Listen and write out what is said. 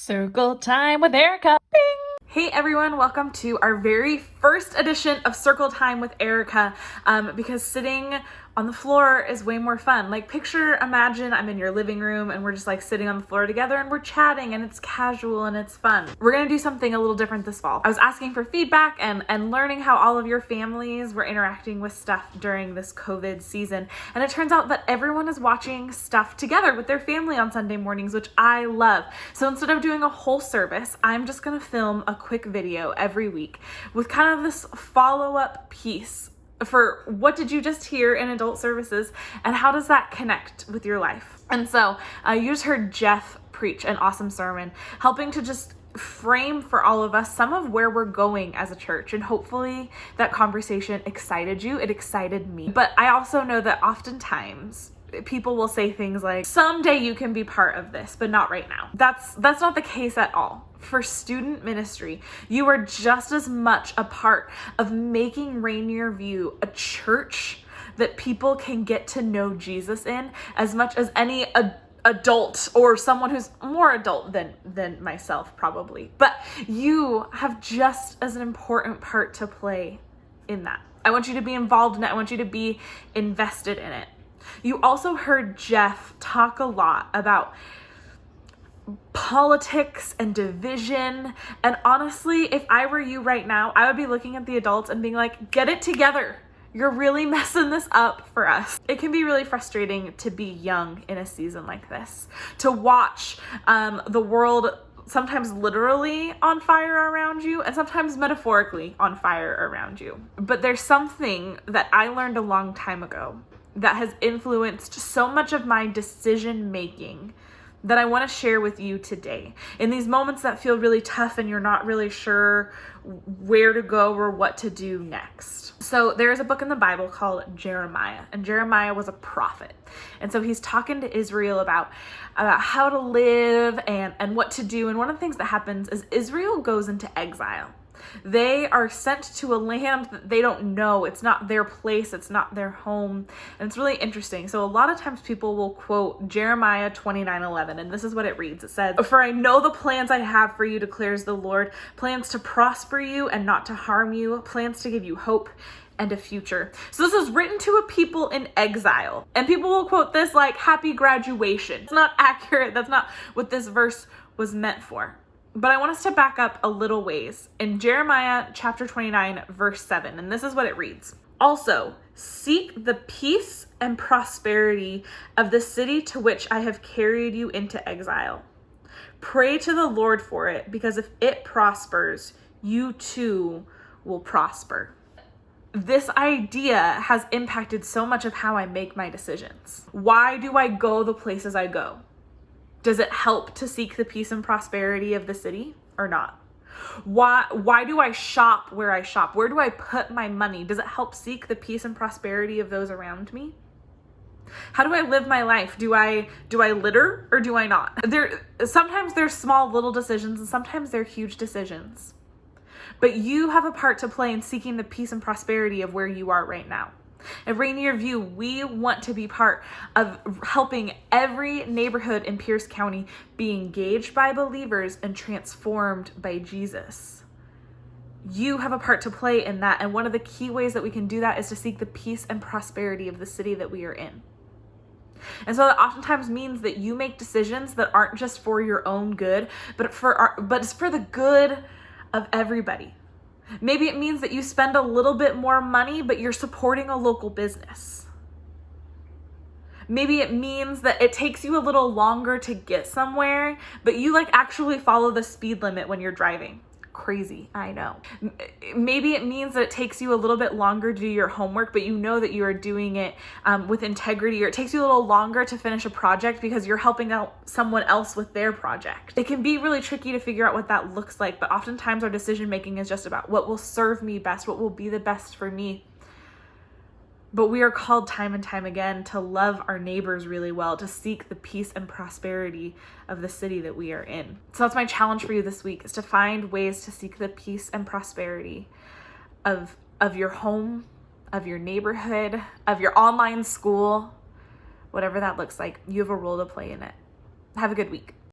Circle time with Erika. Hey everyone, welcome to our very first edition of Circle Time with Erika, because sitting on the floor is way more fun. Like imagine I'm in your living room and we're just like sitting on the floor together and we're chatting and it's casual and it's fun. We're gonna do something a little different this fall. I was asking for feedback and learning how all of your families were interacting with stuff during this COVID season. And it turns out that everyone is watching stuff together with their family on Sunday mornings, which I love. So instead of doing a whole service, I'm just gonna film a quick video every week with kind of this follow-up piece for what did you just hear in adult services and how does that connect with your life. And so you just heard Jeff preach an awesome sermon, helping to just frame for all of us some of where we're going as a church. And hopefully that conversation excited you. It excited me. But I also know that oftentimes people will say things like, someday you can be part of this, but not right now. That's not the case at all. For student ministry, you are just as much a part of making Rainier View a church that people can get to know Jesus in as much as any adult or someone who's more adult than myself probably. But you have just as an important part to play in that. I want you to be involved in it. I want you to be invested in it. You also heard Jeff talk a lot about politics and division. And honestly, if I were you right now, I would be looking at the adults and being like, get it together. You're really messing this up for us. It can be really frustrating to be young in a season like this, to watch the world sometimes literally on fire around you and sometimes metaphorically on fire around you. But there's something that I learned a long time ago that has influenced so much of my decision making that I want to share with you today. In these moments that feel really tough and you're not really sure where to go or what to do next. So there is a book in the Bible called Jeremiah, and Jeremiah was a prophet. And so he's talking to Israel about how to live and what to do. And one of the things that happens is Israel goes into exile. They are sent to a land that they don't know. It's not their place. It's not their home. And it's really interesting. So a lot of times people will quote Jeremiah 29:11, and this is what it reads. It says, "For I know the plans I have for you, declares the Lord, plans to prosper you and not to harm you, plans to give you hope and a future." So this is written to a people in exile. And people will quote this like happy graduation. It's not accurate. That's not what this verse was meant for. But I want us to back up a little ways in Jeremiah chapter 29, verse 7. And this is what it reads. "Also, seek the peace and prosperity of the city to which I have carried you into exile. Pray to the Lord for it, because if it prospers, you too will prosper." This idea has impacted so much of how I make my decisions. Why do I go the places I go? Does it help to seek the peace and prosperity of the city or not? Why do I shop where I shop? Where do I put my money? Does it help seek the peace and prosperity of those around me? How do I live my life? Do I litter or do I not? Sometimes there's small little decisions and sometimes they're huge decisions. But you have a part to play in seeking the peace and prosperity of where you are right now. At Rainier View, we want to be part of helping every neighborhood in Pierce County be engaged by believers and transformed by Jesus. You have a part to play in that, and one of the key ways that we can do that is to seek the peace and prosperity of the city that we are in. And so that oftentimes means that you make decisions that aren't just for your own good, but it's for the good of everybody. Maybe it means that you spend a little bit more money, but you're supporting a local business. Maybe it means that it takes you a little longer to get somewhere, but you actually follow the speed limit when you're driving. Crazy, I know. Maybe it means that it takes you a little bit longer to do your homework, but you know that you are doing it with integrity, or it takes you a little longer to finish a project because you're helping out someone else with their project. It can be really tricky to figure out what that looks like, but oftentimes our decision making is just about what will serve me best, what will be the best for me. But we are called time and time again to love our neighbors really well, to seek the peace and prosperity of the city that we are in. So that's my challenge for you this week, is to find ways to seek the peace and prosperity of your home, of your neighborhood, of your online school, whatever that looks like. You have a role to play in it. Have a good week.